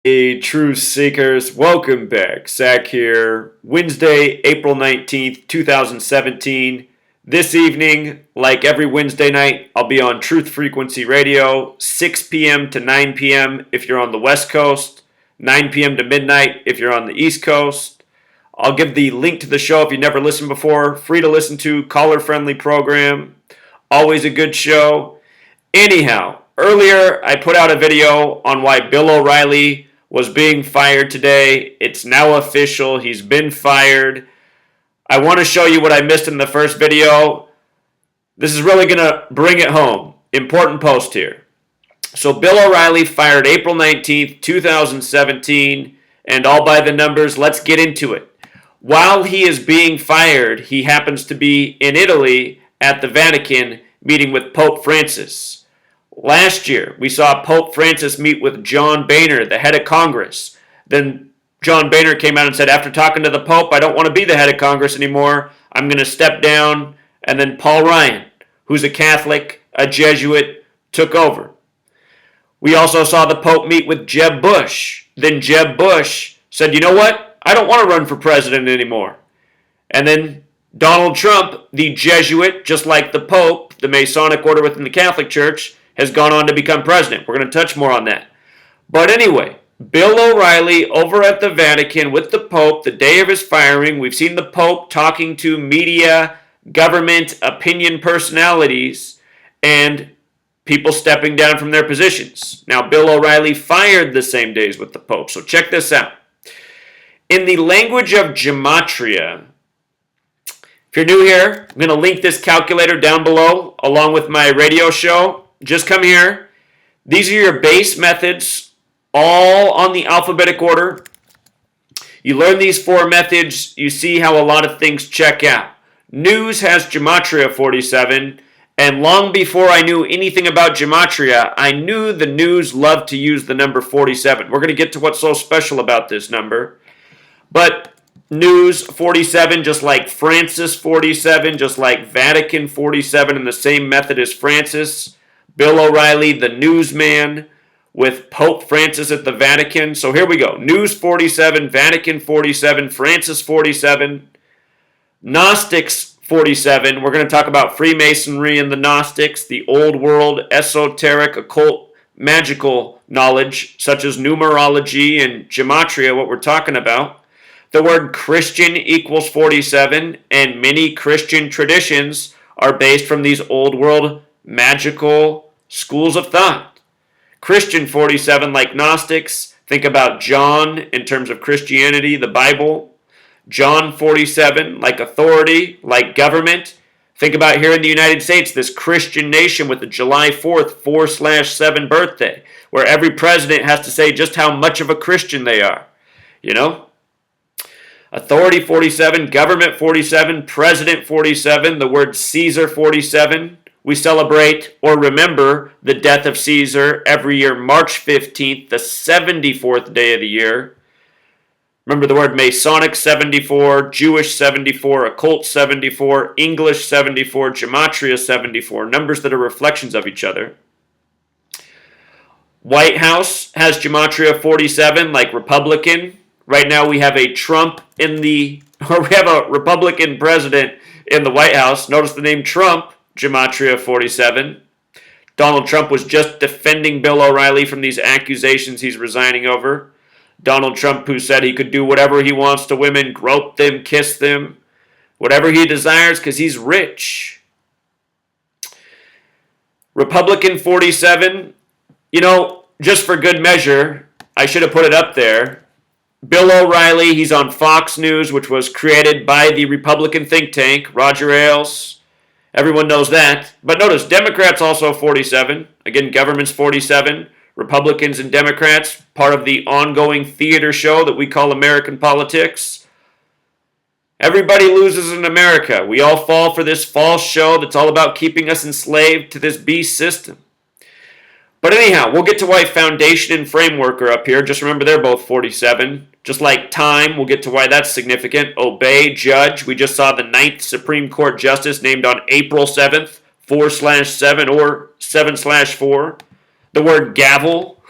Hey, truth seekers, welcome back. Zach here. Wednesday, April 19th, 2017. This evening, like every Wednesday night, I'll be on Truth Frequency Radio, 6 p.m. to 9 p.m. if you're on the West Coast, 9 p.m. to midnight if you're on the East Coast. I'll give the link to the show if you never listened before. Free to listen to, caller-friendly program. Always a good show. Anyhow, earlier I put out a video on why Bill O'Reilly was being fired today. It's now official. He's been fired. I want to show you what I missed in the first video. This is really going to bring it home. Important post here. So Bill O'Reilly fired April 19th, 2017, and all by the numbers. Let's get into it. While he is being fired, he happens to be in Italy at the Vatican meeting with Pope Francis. Last year, we saw Pope Francis meet with John Boehner, the head of Congress. Then John Boehner came out and said, after talking to the Pope, I don't want to be the head of Congress anymore. I'm going to step down. And then Paul Ryan, who's a Catholic, a Jesuit, took over. We also saw the Pope meet with Jeb Bush. Then Jeb Bush said, you know what? I don't want to run for president anymore. And then Donald Trump, the Jesuit, just like the Pope, the Masonic order within the Catholic Church, has gone on to become president. We're going to touch more on that. But anyway, Bill O'Reilly over at the Vatican with the Pope the day of his firing. We've seen the Pope talking to media, government, opinion personalities, and people stepping down from their positions. Now, Bill O'Reilly fired the same days with the Pope. So check this out. In the language of gematria, if you're new here, I'm going to link this calculator down below along with my radio show. Just come here. These are your base methods, all on the alphabetic order. You learn these four methods, you see how a lot of things check out. News has gematria 47, and long before I knew anything about gematria, I knew the news loved to use the number 47. We're going to get to what's so special about this number. But news 47, just like Francis 47, just like Vatican 47, in the same method as Francis. Bill O'Reilly, the newsman, with Pope Francis at the Vatican. So here we go. News 47, Vatican 47, Francis 47, Gnostics 47. We're going to talk about Freemasonry and the Gnostics, the old world, esoteric, occult, magical knowledge, such as numerology and gematria, what we're talking about. The word Christian equals 47, and many Christian traditions are based from these old world magical schools of thought. Christian 47, like Gnostics, think about John in terms of Christianity, the Bible. John 47, like authority, like government. Think about here in the United States, this Christian nation with the July 4th 4/7 birthday, where every president has to say just how much of a Christian they are. You know? Authority 47, government 47, president 47, the word Caesar 47. We celebrate or remember the death of Caesar every year, March 15th, the 74th day of the year. Remember the word Masonic 74, Jewish 74, occult 74, English 74, gematria 74, numbers that are reflections of each other. White House has gematria 47, like Republican. Right now we have a we have a Republican president in the White House. Notice the name Trump. Gematria 47. Donald Trump was just defending Bill O'Reilly from these accusations he's resigning over. Donald Trump, who said he could do whatever he wants to women, grope them, kiss them, whatever he desires because he's rich. Republican 47, just for good measure, I should have put it up there. Bill O'Reilly, he's on Fox News, which was created by the Republican think tank, Roger Ailes. Everyone knows that. But notice, Democrats also 47. Again, government's 47. Republicans and Democrats, part of the ongoing theater show that we call American politics. Everybody loses in America. We all fall for this false show that's all about keeping us enslaved to this beast system. But anyhow, we'll get to why foundation and framework are up here. Just remember they're both 47. Just like time, we'll get to why that's significant. Obey, judge. We just saw the 9th Supreme Court Justice named on April 7th, 4/7 or 7/4. The word gavel,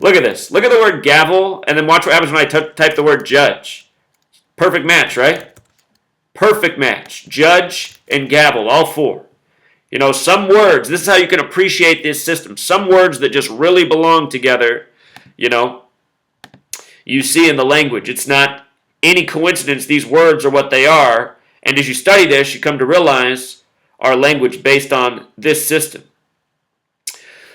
Look at this. Look at the word gavel, and then watch what happens when I type the word judge. Perfect match, right? Perfect match. Judge and gavel, all four. You know, some words, this is how you can appreciate this system. Some words that just really belong together, you know, you see in the language. It's not any coincidence these words are what they are. And as you study this, you come to realize our language based on this system.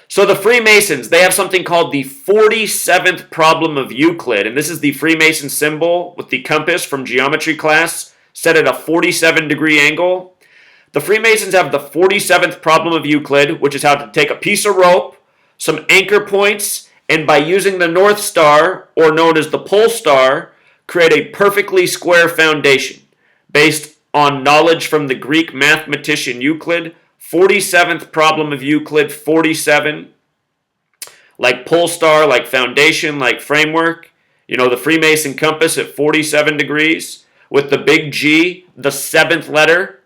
So the Freemasons, they have something called the 47th problem of Euclid. And this is the Freemason symbol with the compass from geometry class set at a 47-degree angle. The Freemasons have the 47th problem of Euclid, which is how to take a piece of rope, some anchor points, and by using the North Star, or known as the pole star, create a perfectly square foundation based on knowledge from the Greek mathematician Euclid. 47th problem of Euclid, 47. Like pole star, like foundation, like framework. You know, the Freemason compass at 47 degrees with the big G, the 7th letter.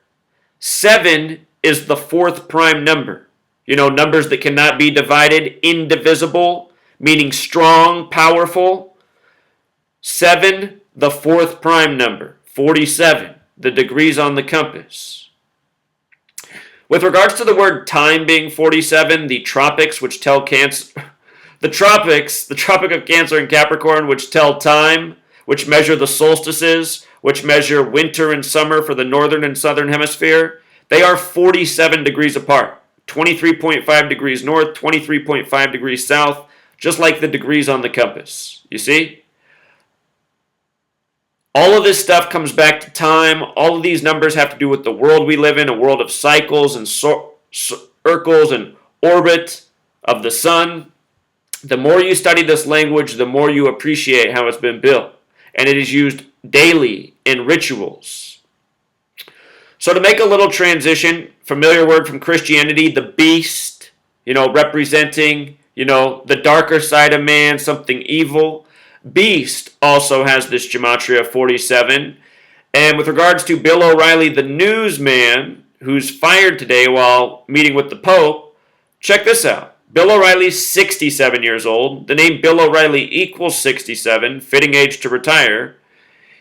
7 is the 4th prime number. You know, numbers that cannot be divided, indivisible, meaning strong, powerful. 7, the 4th prime number. 47, the degrees on the compass. With regards to the word time being 47, the tropics, which tell Cancer, the Tropic of Cancer and Capricorn, which tell time, which measure the solstices, which measure winter and summer for the northern and southern hemisphere, they are 47 degrees apart. 23.5 degrees north, 23.5 degrees south, just like the degrees on the compass. You see? All of this stuff comes back to time. All of these numbers have to do with the world we live in, a world of cycles and circles and orbit of the sun. The more you study this language, the more you appreciate how it's been built. And it is used daily in rituals. So to make a little transition, familiar word from Christianity, the beast, you know, representing, you know, the darker side of man, something evil. Beast also has this gematria of 47. And with regards to Bill O'Reilly, the newsman, who's fired today while meeting with the Pope, check this out. Bill O'Reilly's 67 years old. The name Bill O'Reilly equals 67, fitting age to retire.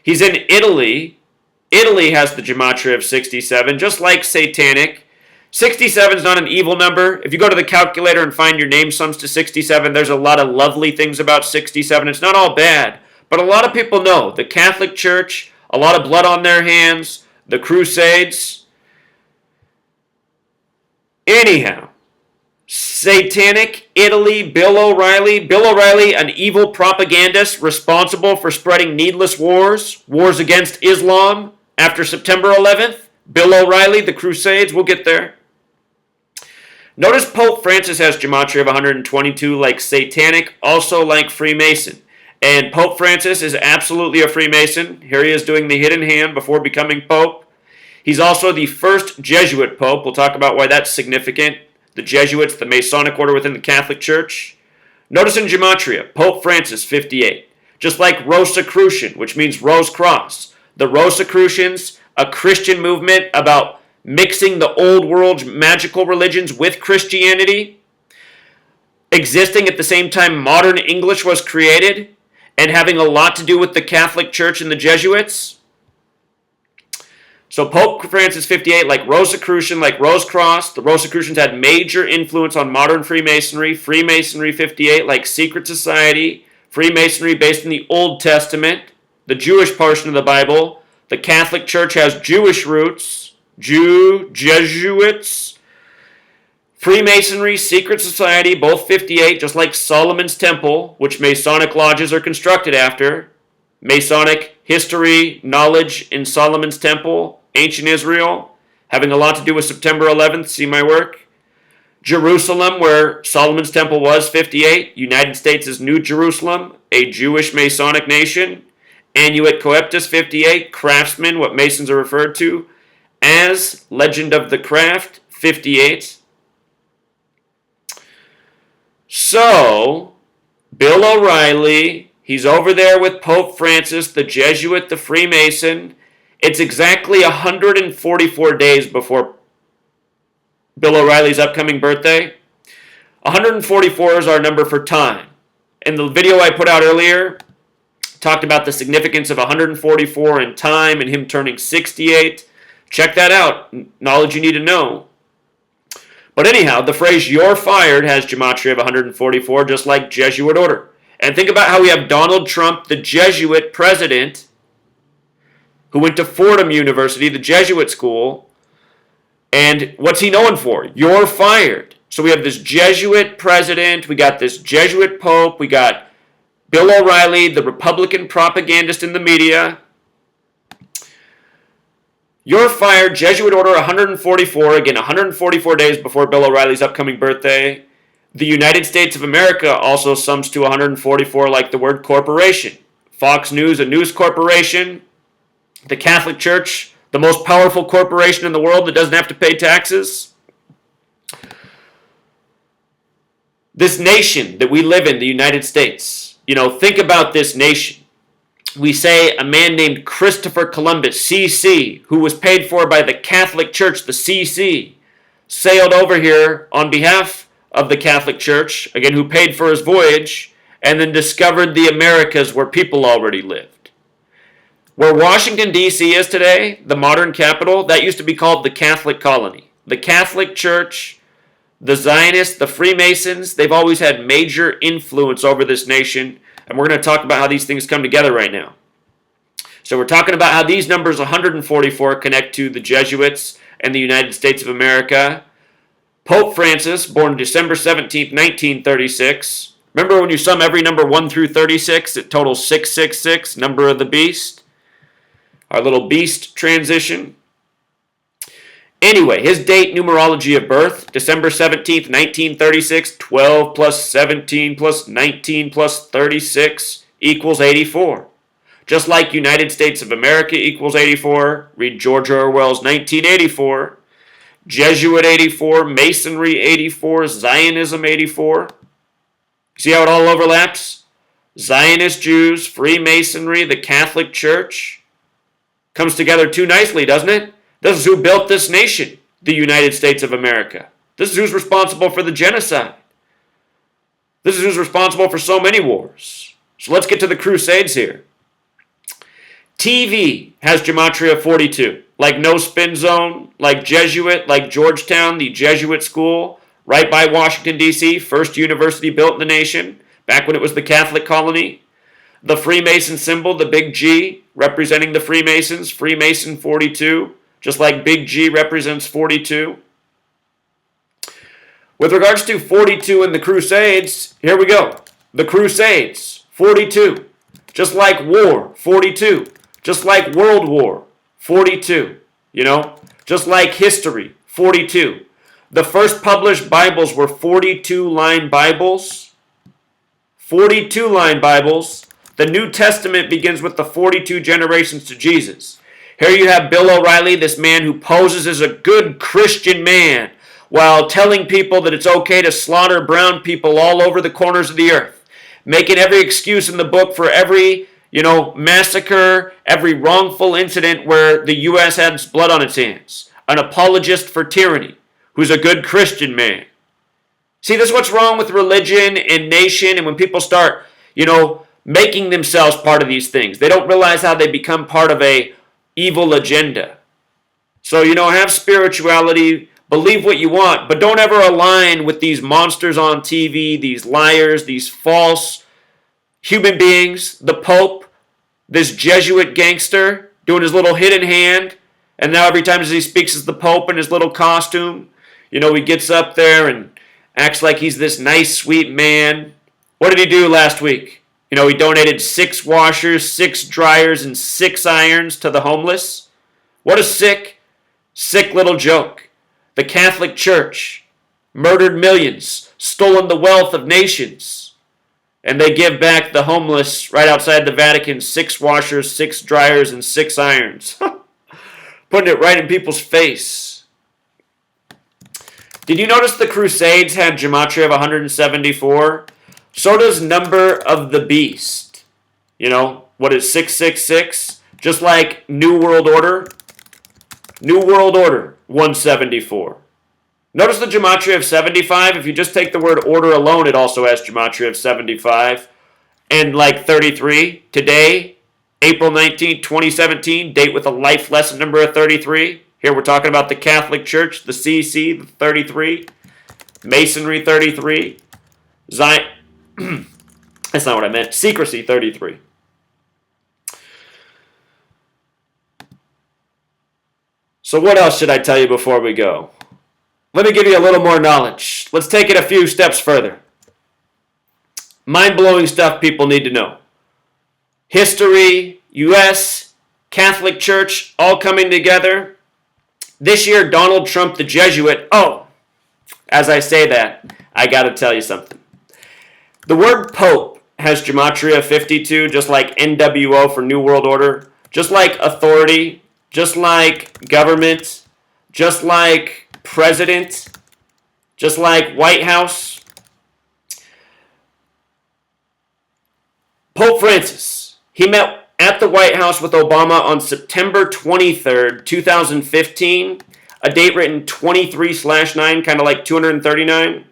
He's in Italy. Italy has the gematria of 67, just like satanic. 67 is not an evil number. If you go to the calculator and find your name sums to 67, there's a lot of lovely things about 67. It's not all bad, but a lot of people know. The Catholic Church, a lot of blood on their hands, the Crusades. Anyhow, satanic, Italy, Bill O'Reilly. Bill O'Reilly, an evil propagandist responsible for spreading needless wars against Islam after September 11th. Bill O'Reilly, the Crusades, we'll get there. Notice Pope Francis has gematria of 122 like satanic, also like Freemason. And Pope Francis is absolutely a Freemason. Here he is doing the hidden hand before becoming Pope. He's also the first Jesuit Pope. We'll talk about why that's significant. The Jesuits, the Masonic order within the Catholic Church. Notice in gematria, Pope Francis, 58. Just like Rosicrucian, which means Rose Cross. The Rosicrucians, a Christian movement about mixing the old world magical religions with Christianity, existing at the same time modern English was created, and having a lot to do with the Catholic Church and the Jesuits. So Pope Francis 58, like Rosicrucian, like Rose Cross, the Rosicrucians had major influence on modern Freemasonry. Freemasonry 58, like secret society, Freemasonry based in the Old Testament, the Jewish portion of the Bible. The Catholic Church has Jewish roots, Jesuits. Freemasonry, secret society, both 58, just like Solomon's Temple, which Masonic lodges are constructed after. Masonic history, knowledge in Solomon's Temple, ancient Israel, having a lot to do with September 11th, see my work. Jerusalem, where Solomon's Temple was, 58. United States is New Jerusalem, a Jewish Masonic nation. Annuit Coeptus, 58. Craftsmen, what Masons are referred to as. Legend of the Craft, 58. So, Bill O'Reilly, he's over there with Pope Francis, the Jesuit, the Freemason. It's exactly 144 days before Bill O'Reilly's upcoming birthday. 144 is our number for time. In the video I put out earlier, talked about the significance of 144 in time and him turning 68. Check that out. Knowledge you need to know. But anyhow, the phrase "you're fired" has gematria of 144, just like Jesuit order. And think about how we have Donald Trump, the Jesuit president, who went to Fordham University, the Jesuit school, and what's he known for? "You're fired." So we have this Jesuit president, we got this Jesuit pope, we got Bill O'Reilly, the Republican propagandist in the media. "You're fired," Jesuit order 144, again 144 days before Bill O'Reilly's upcoming birthday. The United States of America also sums to 144 like the word corporation. Fox News, a news corporation. The Catholic Church, the most powerful corporation in the world that doesn't have to pay taxes. This nation that we live in, the United States, think about this nation. We say a man named Christopher Columbus, CC, who was paid for by the Catholic Church, the CC, sailed over here on behalf of the Catholic Church, again, who paid for his voyage, and then discovered the Americas where people already lived. Where Washington, D.C. is today, the modern capital, that used to be called the Catholic Colony. The Catholic Church, the Zionists, the Freemasons, they've always had major influence over this nation, and we're going to talk about how these things come together right now. So we're talking about how these numbers 144 connect to the Jesuits and the United States of America. Pope Francis, born December 17th, 1936. Remember when you sum every number 1 through 36, it totals 666, number of the beast. Our little beast transition. Anyway, his date, numerology of birth, December 17th, 1936, 12 plus 17 plus 19 plus 36 equals 84. Just like United States of America equals 84, read George Orwell's 1984, Jesuit 84, Masonry 84, Zionism 84. See how it all overlaps? Zionist Jews, Freemasonry, the Catholic Church. Comes together too nicely, doesn't it? This is who built this nation, the United States of America. This is who's responsible for the genocide. This is who's responsible for so many wars. So let's get to the Crusades here. TV has gematria 42, like No Spin Zone, like Jesuit, like Georgetown, the Jesuit school, right by Washington, D.C., first university built in the nation, back when it was the Catholic colony. The Freemason symbol, the big G, representing the Freemasons, Freemason 42, just like big G represents 42. With regards to 42 in the Crusades, here we go. The Crusades, 42. Just like war, 42. Just like World War, 42. Just like history, 42. The first published Bibles were 42-line Bibles. 42-line Bibles. The New Testament begins with the 42 generations to Jesus. Here you have Bill O'Reilly, this man who poses as a good Christian man while telling people that it's okay to slaughter brown people all over the corners of the earth. Making every excuse in the book for every massacre, every wrongful incident where the U.S. has blood on its hands. An apologist for tyranny, who's a good Christian man. See, this is what's wrong with religion and nation, and when people start, making themselves part of these things. They don't realize how they become part of a evil agenda. So, have spirituality, believe what you want, but don't ever align with these monsters on TV, these liars, these false human beings, the Pope, this Jesuit gangster doing his little hidden hand, and now every time as he speaks as the Pope in his little costume, he gets up there and acts like he's this nice, sweet man. What did he do last week? He donated 6 washers, 6 dryers, and 6 irons to the homeless. What a sick little joke. The Catholic Church murdered millions, stolen the wealth of nations, and they give back the homeless right outside the Vatican 6 washers, 6 dryers, and 6 irons. Putting it right in people's face. Did you notice the Crusades had gematria of 174? So does number of the beast. What is 666? Just like New World Order. New World Order, 174. Notice the gematria of 75. If you just take the word order alone, it also has gematria of 75. And like 33, today, April 19th, 2017, date with a life lesson number of 33. Here we're talking about the Catholic Church, the CC, the 33, Masonry 33, Zion. That's not what I meant. Secrecy 33. So what else should I tell you before we go? Let me give you a little more knowledge. Let's take it a few steps further. Mind-blowing stuff people need to know. History, U.S., Catholic Church, all coming together. This year, Donald Trump, the Jesuit. Oh, as I say that, I got to tell you something. The word Pope has gematria 52, just like NWO for New World Order, just like authority, just like government, just like president, just like White House. Pope Francis, he met at the White House with Obama on September 23rd, 2015, a date written 23/9, kind of like 239.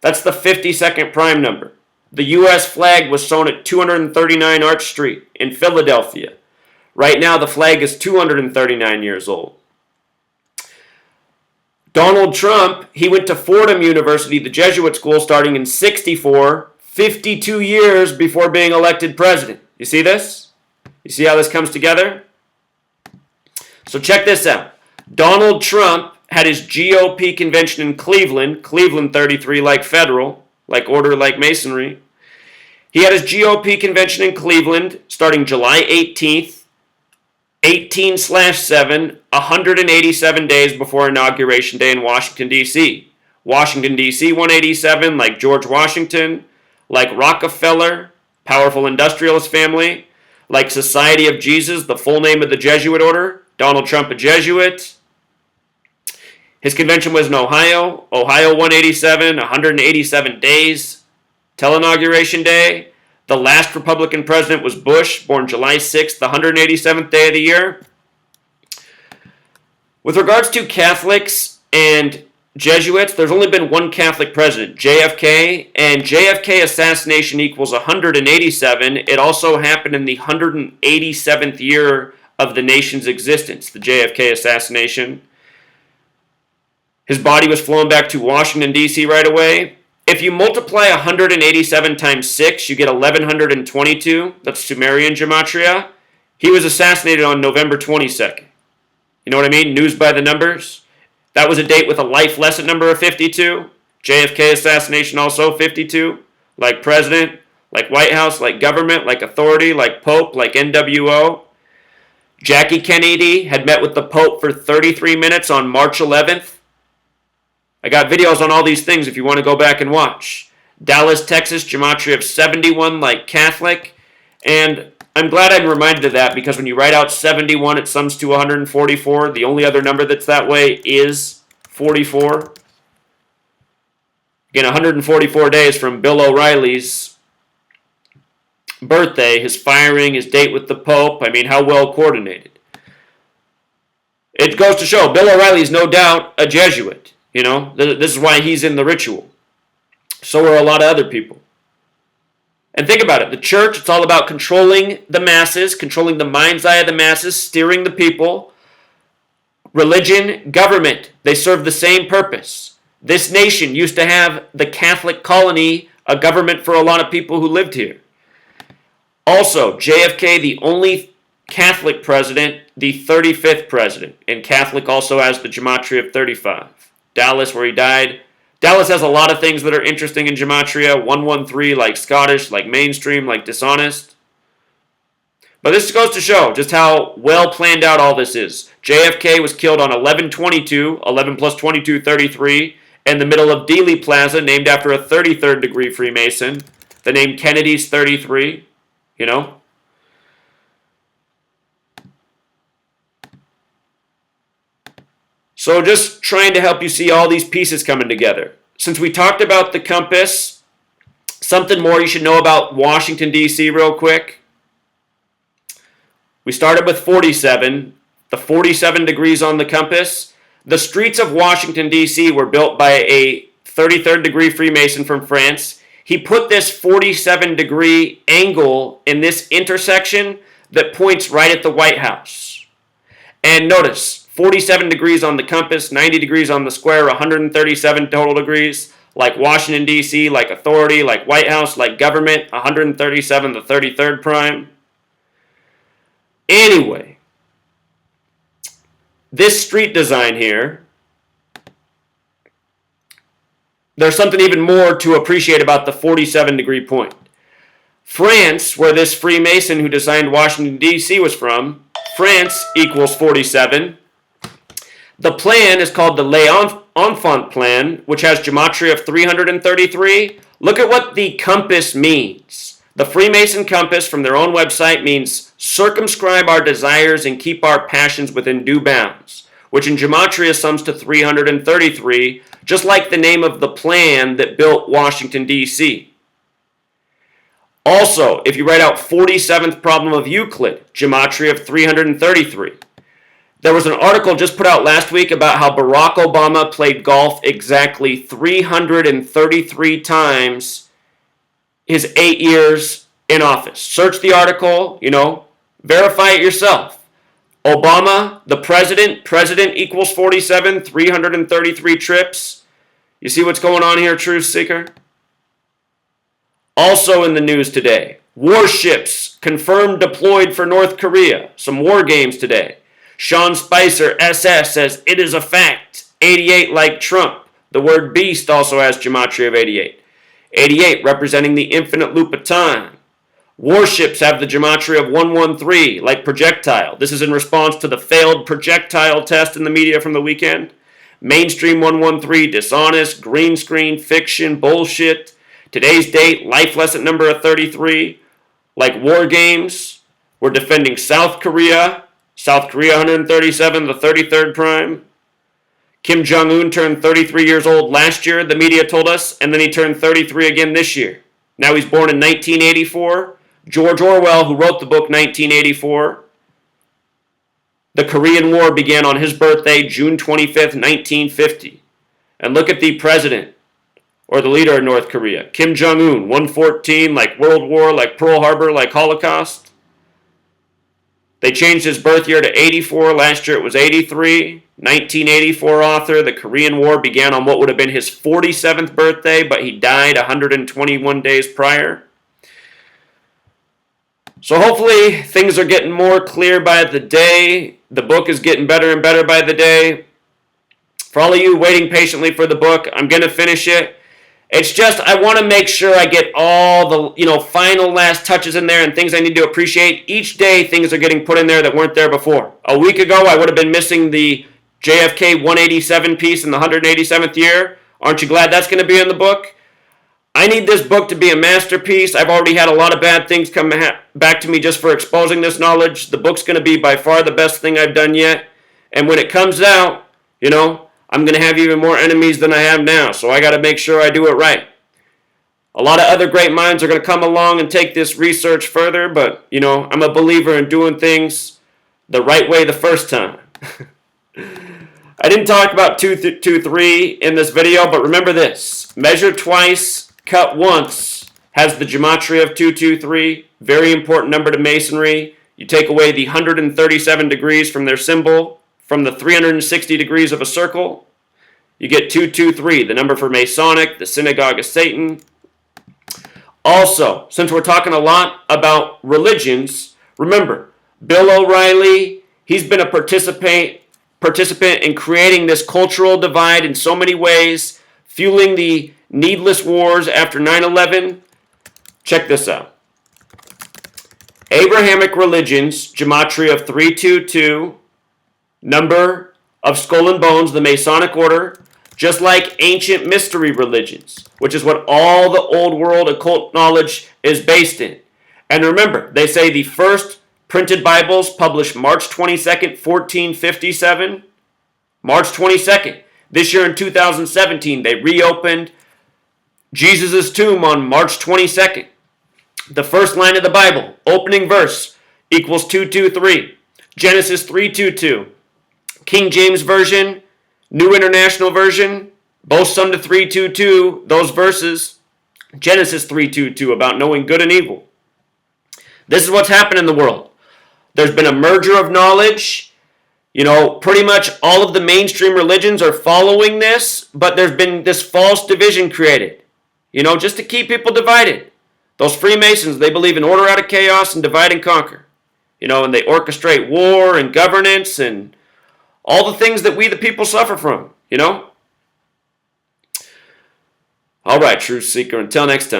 That's the 52nd prime number. The U.S. flag was sewn at 239 Arch Street in Philadelphia. Right now, the flag is 239 years old. Donald Trump, he went to Fordham University, the Jesuit school, starting in 64, 52 years before being elected president. You see this? You see how this comes together? So check this out. Donald Trump had his GOP convention in Cleveland 33 like federal, like order, like masonry. He had his GOP convention in Cleveland starting July 18th, 18/7, 187 days before Inauguration Day in Washington, D.C. Washington, D.C. 187, like George Washington, like Rockefeller, powerful industrialist family, like Society of Jesus, the full name of the Jesuit order, Donald Trump, a Jesuit. His convention was in Ohio, 187, 187 days till Inauguration Day. The last Republican president was Bush, born July 6th, the 187th day of the year. With regards to Catholics and Jesuits, there's only been one Catholic president, JFK, and JFK assassination equals 187. It also happened in the 187th year of the nation's existence, the JFK assassination. His body was flown back to Washington, D.C. right away. If you multiply 187 times 6, you get 1122. That's Sumerian gematria. He was assassinated on November 22nd. You know what I mean? News by the numbers. That was a date with a life lesson number of 52. JFK assassination also 52. Like president, like White House, like government, like authority, like Pope, like NWO. Jackie Kennedy had met with the Pope for 33 minutes on March 11th. I got videos on all these things if you want to go back and watch. Dallas, Texas, gematria of 71 like Catholic. And I'm glad I'm reminded of that because when you write out 71, it sums to 144. The only other number that's that way is 44. Again, 144 days from Bill O'Reilly's birthday, his firing, his date with the Pope. I mean, how well coordinated. It goes to show Bill O'Reilly is no doubt a Jesuit. You know, this is why he's in the ritual. So are a lot of other people. And think about it. The church, it's all about controlling the masses, controlling the mind's eye of the masses, steering the people. Religion, government, they serve the same purpose. This nation used to have the Catholic colony, a government for a lot of people who lived here. Also, JFK, the only Catholic president, the 35th president. And Catholic also has the gematria of 35. Dallas, where he died. Dallas has a lot of things that are interesting in gematria. 113, like Scottish, like mainstream, like dishonest. But this goes to show just how well planned out all this is. JFK was killed on 11/22, 11 plus 22, 33, in the middle of Dealey Plaza, named after a 33rd degree Freemason. The name Kennedy's 33, you know. So just trying to help you see all these pieces coming together. Since we talked about the compass, something more you should know about Washington, D.C. real quick. We started with 47, the 47 degrees on the compass. The streets of Washington, D.C. were built by a 33rd degree Freemason from France. He put this 47-degree angle in this intersection that points right at the White House. And notice, 47 degrees on the compass, 90 degrees on the square, 137 total degrees. Like Washington, D.C., like authority, like White House, like government, 137, the 33rd prime. Anyway, this street design here, there's something even more to appreciate about the 47-degree point. France, where this Freemason who designed Washington, D.C. was from, France equals 47. The plan is called the L'Enfant plan, which has gematria of 333. Look at what the compass means. The Freemason compass from their own website means circumscribe our desires and keep our passions within due bounds, which in gematria sums to 333, just like the name of the plan that built Washington, D.C. Also, if you write out 47th problem of Euclid, gematria of 333. There was an article just put out last week about how Barack Obama played golf exactly 333 times his 8 years in office. Search the article, verify it yourself. Obama, the president equals 47, 333 trips. You see what's going on here, Truth Seeker? Also in the news today, warships confirmed deployed for North Korea. Some war games today. Sean Spicer, SS, says, it is a fact. 88 like Trump. The word beast also has gematria of 88. 88 representing the infinite loop of time. Warships have the gematria of 113, like projectile. This is in response to the failed projectile test in the media from the weekend. Mainstream 113, dishonest, green screen, fiction, bullshit. Today's date, life lesson number 33, like war games. We're defending South Korea. South Korea 137, the 33rd prime. Kim Jong-un turned 33 years old last year, the media told us, and then he turned 33 again this year. Now he's born in 1984. George Orwell, who wrote the book 1984. The Korean War began on his birthday, June 25th, 1950. And look at the president, or the leader of North Korea, Kim Jong-un, 114, like World War, like Pearl Harbor, like Holocaust. They changed his birth year to 84. Last year it was 83. 1984 author. The Korean War began on what would have been his 47th birthday, but he died 121 days prior. So hopefully things are getting more clear by the day. The book is getting better and better by the day. For all of you waiting patiently for the book, I'm going to finish it. It's just I want to make sure I get all the final last touches in there and things I need to appreciate. Each day things are getting put in there that weren't there before. A week ago I would have been missing the JFK 187 piece in the 187th year. Aren't you glad that's going to be in the book? I need this book to be a masterpiece. I've already had a lot of bad things come back to me just for exposing this knowledge. The book's going to be by far the best thing I've done yet. And when it comes out, I'm going to have even more enemies than I have now, so I got to make sure I do it right. A lot of other great minds are going to come along and take this research further, but, I'm a believer in doing things the right way the first time. I didn't talk about 223 in this video, but remember this. Measure twice, cut once has the gematria of 223. Very important number to Masonry. You take away the 137 degrees from their symbol, from the 360 degrees of a circle, you get 223, the number for Masonic, the synagogue of Satan. Also, since we're talking a lot about religions, remember, Bill O'Reilly, he's been a participant in creating this cultural divide in so many ways, fueling the needless wars after 9/11. Check this out. Abrahamic religions, gematria of 322, number of skull and bones, the Masonic order, just like ancient mystery religions, which is what all the old world occult knowledge is based in. And remember, they say the first printed Bibles published March 22nd, 1457. March 22nd. This year in 2017, they reopened Jesus' tomb on March 22nd. The first line of the Bible, opening verse, equals 223. Genesis 3:22. King James Version, New International Version, both sum to 322, those verses. Genesis 3:2 about knowing good and evil. This is what's happened in the world. There's been a merger of knowledge. Pretty much all of the mainstream religions are following this, but there's been this false division created, just to keep people divided. Those Freemasons, they believe in order out of chaos and divide and conquer, and they orchestrate war and governance and all the things that we the people suffer from, All right, Truth Seeker, until next time.